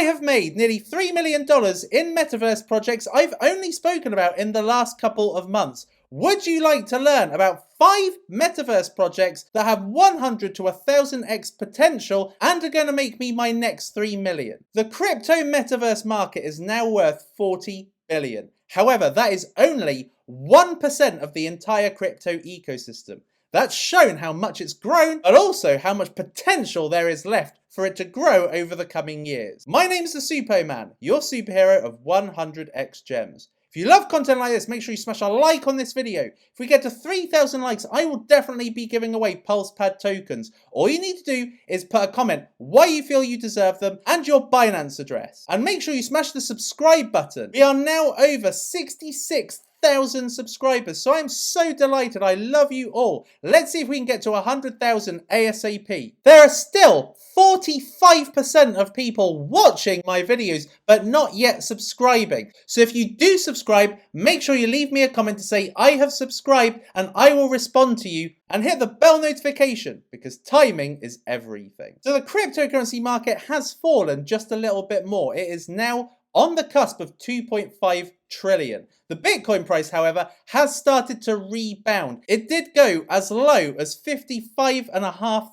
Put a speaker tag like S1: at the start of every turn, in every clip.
S1: I have made nearly $3 million in Metaverse projects I've only spoken about in the last couple of months. Would you like to learn about 5 Metaverse projects that have 100 to 1000x potential and are going to make me my next 3 million? The crypto Metaverse market is now worth 40 billion. However, that is only 1% of the entire crypto ecosystem. That's shown how much it's grown, but also how much potential there is left for it to grow over the coming years. My name is the Suppoman, your superhero of 100x gems. If you love content like this, make sure you smash a like on this video. If we get to 3,000 likes, I will definitely be giving away Pulse Pad tokens. All you need to do is put a comment why you feel you deserve them and your Binance address. And make sure you smash the subscribe button. We are now over 66,000 subscribers, so I'm so delighted. I love you all. Let's see if we can get to 100,000 ASAP. There are still 45% of people watching my videos but not yet subscribing. So if you do subscribe, make sure you leave me a comment to say I have subscribed and I will respond to you, and hit the bell notification because timing is everything. So the cryptocurrency market has fallen just a little bit more. It is now on the cusp of 2.5 trillion. The Bitcoin price, however, has started to rebound. It did go as low as 55,500.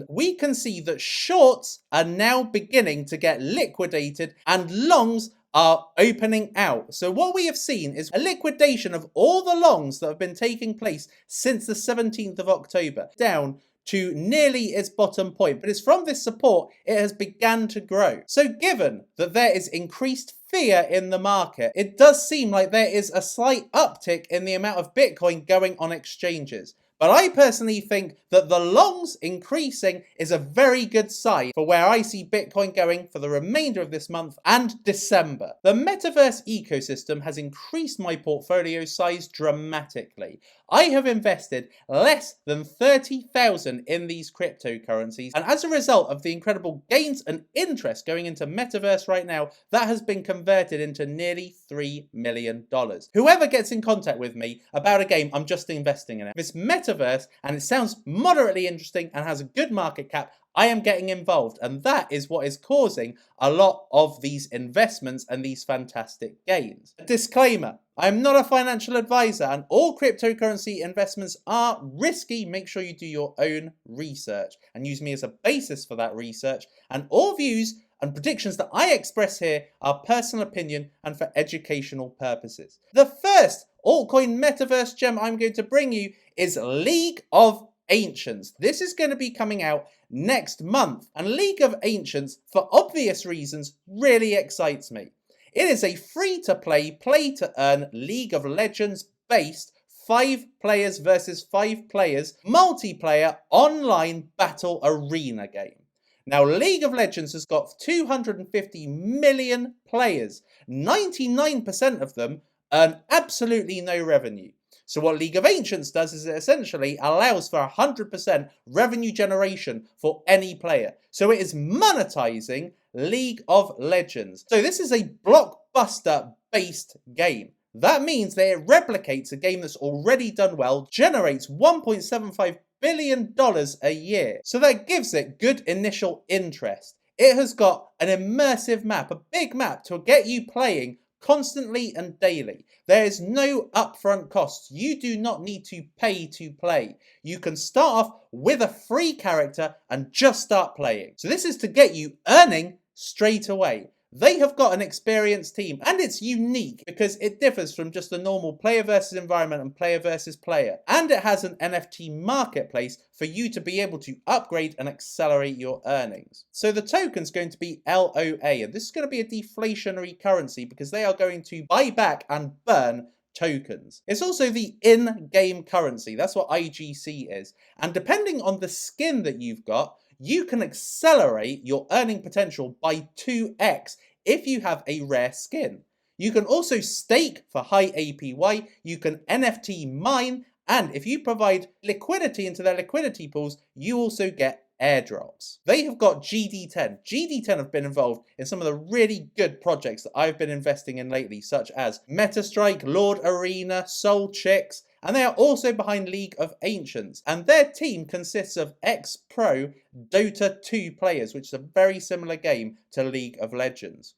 S1: We can see that shorts are now beginning to get liquidated and longs are opening out. So what we have seen is a liquidation of all the longs that have been taking place since the 17th of October, down to nearly its bottom point, but it's from this support it has begun to grow. So given that there is increased fear in the market, it does seem like there is a slight uptick in the amount of Bitcoin going on exchanges. But I personally think that the longs increasing is a very good sign for where I see Bitcoin going for the remainder of this month and December. The Metaverse ecosystem has increased my portfolio size dramatically. I have invested less than 30,000 in these cryptocurrencies, and as a result of the incredible gains and interest going into Metaverse right now, that has been converted into nearly $3 million. Whoever gets in contact with me about a game, I'm just investing in it. If it's Metaverse and it sounds moderately interesting and has a good market cap, I am getting involved, and that is what is causing a lot of these investments and these fantastic gains. A disclaimer, I am not a financial advisor and all cryptocurrency investments are risky. Make sure you do your own research and use me as a basis for that research, and all views and predictions that I express here are personal opinion and for educational purposes. The first altcoin metaverse gem I'm going to bring you is League of Ancients. This is going to be coming out next month, and League of Ancients, for obvious reasons, really excites me. It is a free-to-play, play-to-earn League of Legends based 5 players versus 5 players multiplayer online battle arena game. Now, League of Legends has got 250 million players. 99% of them earn absolutely no revenue. So what League of Ancients does is it essentially allows for 100% revenue generation for any player. So it is monetizing League of Legends. So this is a blockbuster based game. That means that it replicates a game that's already done well, generates $1.75 billion a year. So that gives it good initial interest. It has got an immersive map, a big map to get you playing constantly and daily. There is no upfront costs. You do not need to pay to play. You can start off with a free character and just start playing. So this is to get you earning straight away. They have got an experienced team, and it's unique because it differs from just a normal player versus environment and player versus player. And it has an NFT marketplace for you to be able to upgrade and accelerate your earnings. So the token's going to be LOA, and this is going to be a deflationary currency because they are going to buy back and burn tokens. It's also the in-game currency. That's what IGC is. And depending on the skin that you've got, you can accelerate your earning potential by 2x if you have a rare skin. You can also stake for high APY, you can NFT mine, and if you provide liquidity into their liquidity pools, you also get airdrops. They have got GD10. GD10 have been involved in some of the really good projects that I've been investing in lately, such as Metastrike, Lord Arena, Soul Chicks, and they are also behind League of Ancients, and their team consists of ex-pro Dota 2 players, which is a very similar game to League of Legends.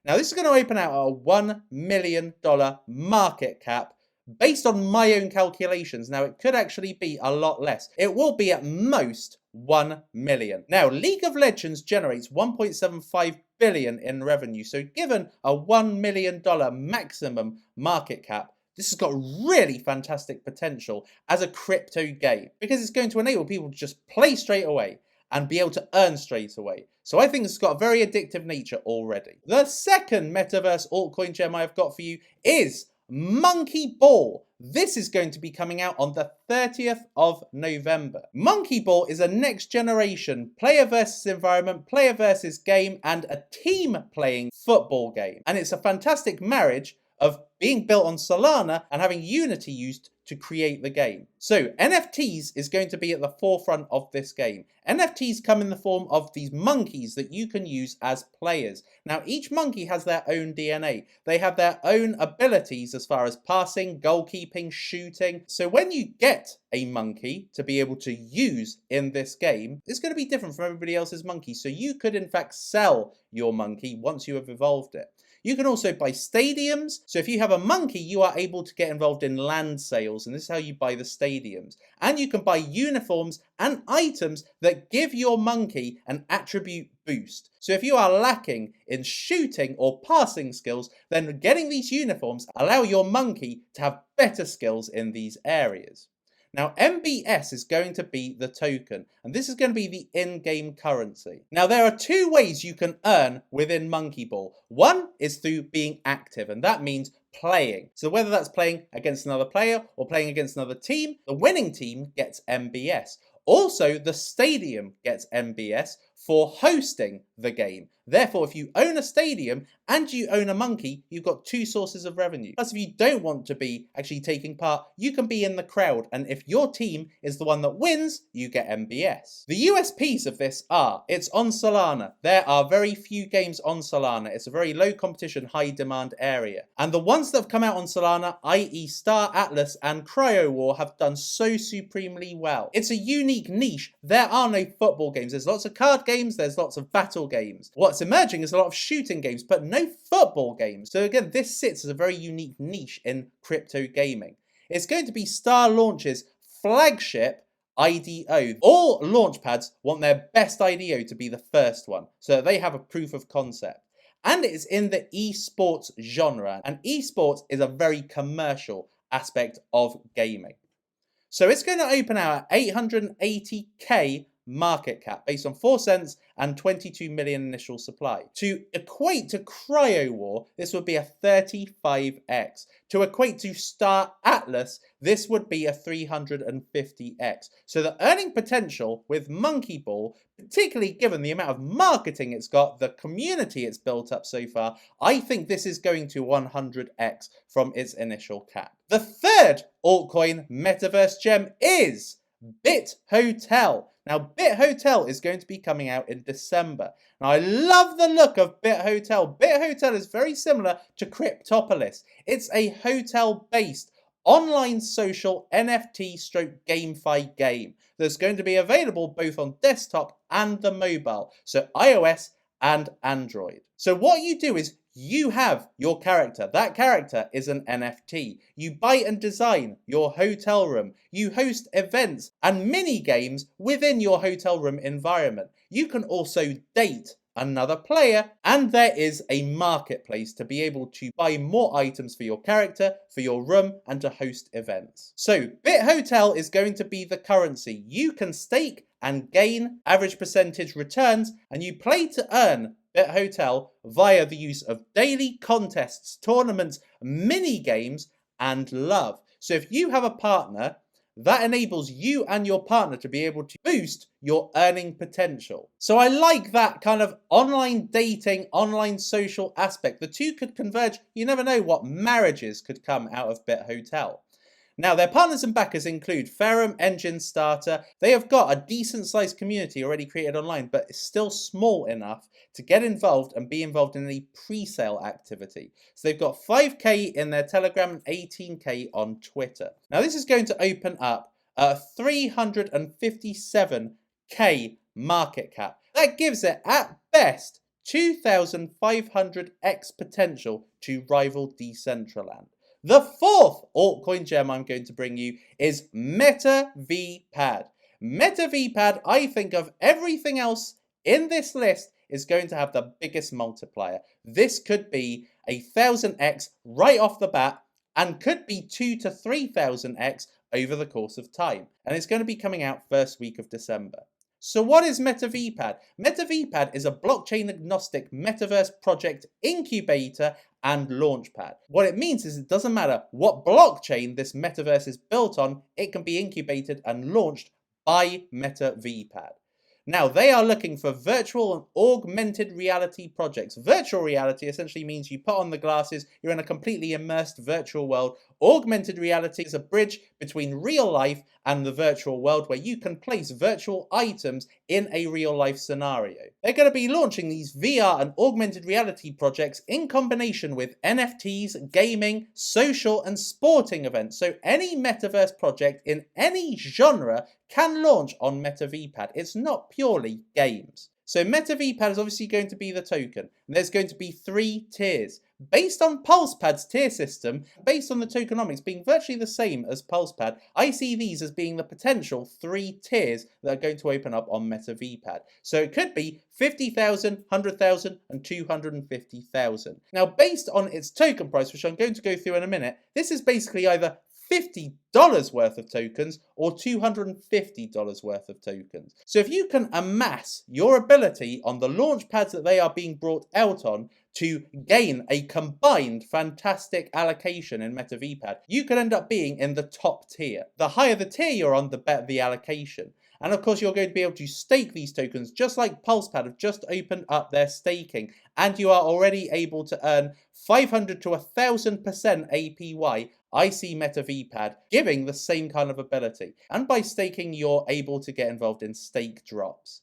S1: Now, this is going to open out a $1 million market cap based on my own calculations. Now, it could actually be a lot less. It will be at most 1 million. Now, League of Legends generates 1.75 billion in revenue. So given a $1 million maximum market cap, this has got really fantastic potential as a crypto game because it's going to enable people to just play straight away and be able to earn straight away. So I think it's got a very addictive nature already. The second Metaverse altcoin gem I've got for you is Monkey Ball. This is going to be coming out on the 30th of November. Monkey Ball is a next generation player versus environment, player versus game, and a team playing football game. And it's a fantastic marriage of being built on Solana and having Unity used to create the game. So NFTs is going to be at the forefront of this game. NFTs come in the form of these monkeys that you can use as players. Now, each monkey has their own DNA. They have their own abilities as far as passing, goalkeeping, shooting. So when you get a monkey to be able to use in this game, it's going to be different from everybody else's monkey. So you could in fact sell your monkey once you have evolved it. You can also buy stadiums. So if you have a monkey, you are able to get involved in land sales, and this is how you buy the stadiums. And you can buy uniforms and items that give your monkey an attribute boost. So if you are lacking in shooting or passing skills, then getting these uniforms allow your monkey to have better skills in these areas. Now, MBS is going to be the token, and this is going to be the in-game currency. Now, there are two ways you can earn within Monkey Ball. One is through being active, and that means playing. So whether that's playing against another player or playing against another team, the winning team gets MBS. Also, the stadium gets MBS for hosting the game. Therefore, if you own a stadium and you own a monkey, you've got two sources of revenue. Plus, if you don't want to be actually taking part, you can be in the crowd. And if your team is the one that wins, you get MBS. The USPs of this are, it's on Solana. There are very few games on Solana. It's a very low competition, high demand area. And the ones that have come out on Solana, i.e. Star Atlas and Cryo War, have done so supremely well. It's a unique niche. There are no football games. There's lots of card games. There's lots of battle games. What's emerging is a lot of shooting games, but no football games. So again, this sits as a very unique niche in crypto gaming. It's going to be Star Launch's flagship IDO. All launchpads want their best IDO to be the first one, so they have a proof of concept. And it's in the esports genre, and esports is a very commercial aspect of gaming. So it's going to open out at 880k market cap based on 4 cents and 22 million initial supply. To equate to Cryo War, this would be a 35x. To equate to Star Atlas, this would be a 350x. So the earning potential with Monkey Ball, particularly given the amount of marketing it's got, the community it's built up so far, I think this is going to 100x from its initial cap. The third altcoin metaverse gem is Bit Hotel. Now, Bit Hotel is going to be coming out in December. Now, I love the look of Bit Hotel. Bit Hotel is very similar to Cryptopolis. It's a hotel-based online social NFT stroke GameFi game that's going to be available both on desktop and the mobile, so iOS and Android. So what you do is you have your character. That character is an NFT. You buy and design your hotel room. You host events and mini games within your hotel room environment. You can also date another player, and there is a marketplace to be able to buy more items for your character, for your room, and to host events. So Bit Hotel is going to be the currency. You can stake and gain average percentage returns, and you play to earn Bit Hotel via the use of daily contests, tournaments, mini games, and love. So if you have a partner, that enables you and your partner to be able to boost your earning potential. So I like that kind of online dating, online social aspect. The two could converge. You never know what marriages could come out of Bit Hotel. Now, their partners and backers include Ferrum, Engine Starter. They have got a decent sized community already created online, but it's still small enough to get involved and be involved in any pre-sale activity. So they've got 5k in their Telegram and 18k on Twitter. Now, this is going to open up a 357k market cap. That gives it at best 2,500x potential to rival Decentraland. The fourth altcoin gem I'm going to bring you is MetaVPad. MetaVPad, I think of everything else in this list, is going to have the biggest multiplier. This could be 1,000x right off the bat and could be 2,000 to 3,000x over the course of time. And it's going to be coming out first week of December. So what is MetaVPad? MetaVPad is a blockchain agnostic metaverse project incubator and launchpad. What it means is it doesn't matter what blockchain this metaverse is built on, it can be incubated and launched by MetaVPad. Now, they are looking for virtual and augmented reality projects. Virtual reality essentially means you put on the glasses, you're in a completely immersed virtual world. Augmented reality is a bridge between real life and the virtual world where you can place virtual items in a real life scenario. They're going to be launching these VR and augmented reality projects in combination with NFTs, gaming, social and sporting events. So any metaverse project in any genre can launch on MetaVPad. It's not purely games. So MetaVPad is obviously going to be the token. And there's going to be 3 tiers. Based on PulsePad's tier system, based on the tokenomics being virtually the same as PulsePad, I see these as being the potential 3 tiers that are going to open up on MetaVPad. So it could be 50,000, 100,000 and 250,000. Now, based on its token price, which I'm going to go through in a minute, this is basically either $50 worth of tokens or $250 worth of tokens. So if you can amass your ability on the launch pads that they are being brought out on to gain a combined fantastic allocation in MetaVPad, you could end up being in the top tier. The higher the tier you're on, the better the allocation. And of course, you're going to be able to stake these tokens, just like PulsePad have just opened up their staking. And you are already able to earn 500 to 1,000% APY. I see MetaVPad giving the same kind of ability. And by staking, you're able to get involved in stake drops.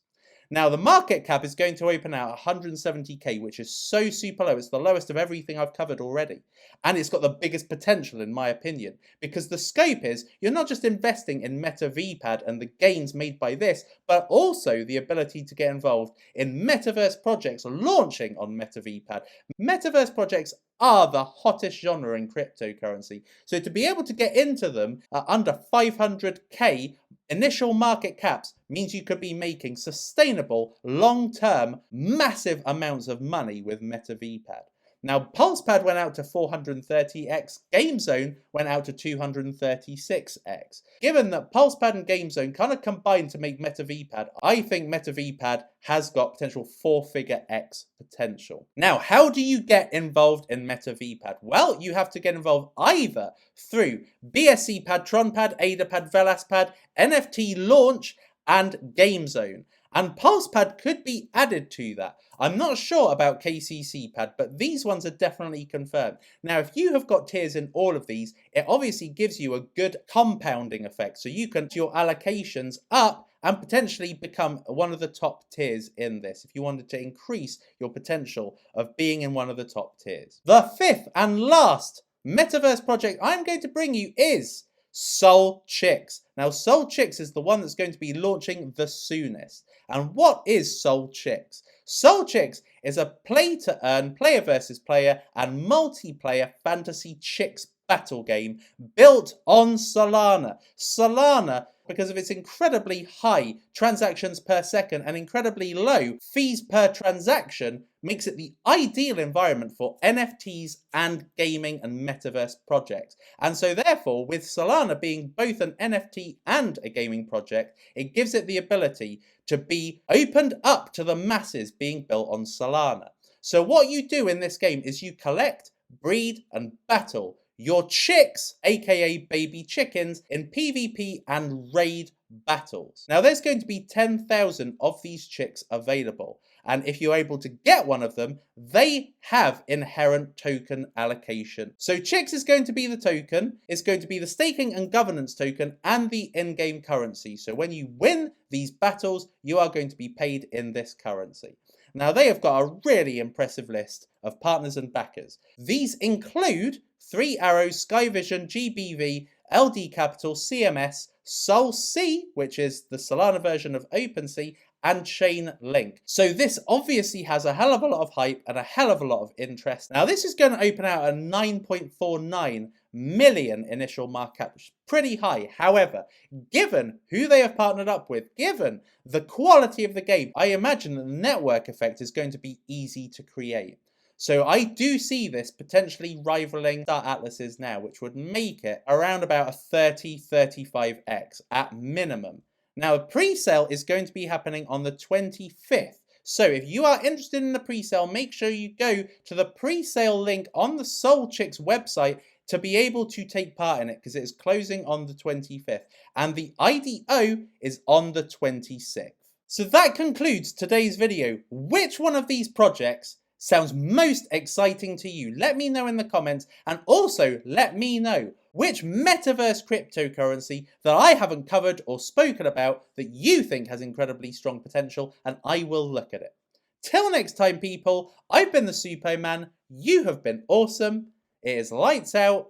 S1: Now, the market cap is going to open out 170k, which is so super low. It's the lowest of everything I've covered already. And it's got the biggest potential, in my opinion, because the scope is you're not just investing in MetaVPad and the gains made by this, but also the ability to get involved in metaverse projects launching on MetaVPad. Metaverse projects are the hottest genre in cryptocurrency. So to be able to get into them at under 500k initial market caps means you could be making sustainable, long-term, massive amounts of money with MetaVPad. Now, PulsePad went out to 430x, GameZone went out to 236x. Given that PulsePad and GameZone kind of combined to make MetaVPad, I think MetaVPad has got potential 4-figure X potential. Now, how do you get involved in MetaVPad? Well, you have to get involved either through BSC Pad, TronPad, AdaPad, VelasPad, NFT launch, and GameZone. And PulsePad could be added to that. I'm not sure about KCC Pad, but these ones are definitely confirmed. Now, if you have got tiers in all of these, it obviously gives you a good compounding effect. So you can your allocations up and potentially become one of the top tiers in this if you wanted to increase your potential of being in one of the top tiers. The fifth and last metaverse project I'm going to bring you is SolChicks. Now, SolChicks is the one that's going to be launching the soonest. And what is SolChicks? SolChicks is a play-to-earn, player versus player, and multiplayer fantasy chicks battle game built on Solana. Solana, because of its incredibly high transactions per second and incredibly low fees per transaction, makes it the ideal environment for NFTs and gaming and metaverse projects. And so therefore, with Solana being both an NFT and a gaming project, it gives it the ability to be opened up to the masses being built on Solana. So what you do in this game is you collect, breed, and battle your chicks, aka baby chickens, in PvP and raid battles. Now, there's going to be 10,000 of these chicks available. And if you're able to get one of them, they have inherent token allocation. So Chicks is going to be the token, it's going to be the staking and governance token, and the in-game currency. So when you win these battles, you are going to be paid in this currency. Now, they have got a really impressive list of partners and backers. These include 3 Arrows, Skyvision, GBV, LD Capital, CMS, Sol C, which is the Solana version of OpenSea, and Chainlink. So this obviously has a hell of a lot of hype and a hell of a lot of interest. Now, this is going to open out a 9.49 million initial market cap, which is pretty high. However, given who they have partnered up with, given the quality of the game, I imagine that the network effect is going to be easy to create. So I do see this potentially rivaling Star Atlas's now, which would make it around about a 30-35x at minimum. Now, a pre-sale is going to be happening on the 25th. So if you are interested in the pre-sale, make sure you go to the pre-sale link on the SolChicks website to be able to take part in it, because it is closing on the 25th. And the IDO is on the 26th. So that concludes today's video. Which one of these projects sounds most exciting to you? Let me know in the comments, and also let me know which metaverse cryptocurrency that I haven't covered or spoken about that you think has incredibly strong potential, and I will look at it. Till next time, people, I've been the Suppoman, you have been awesome, it is lights out,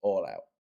S1: all out.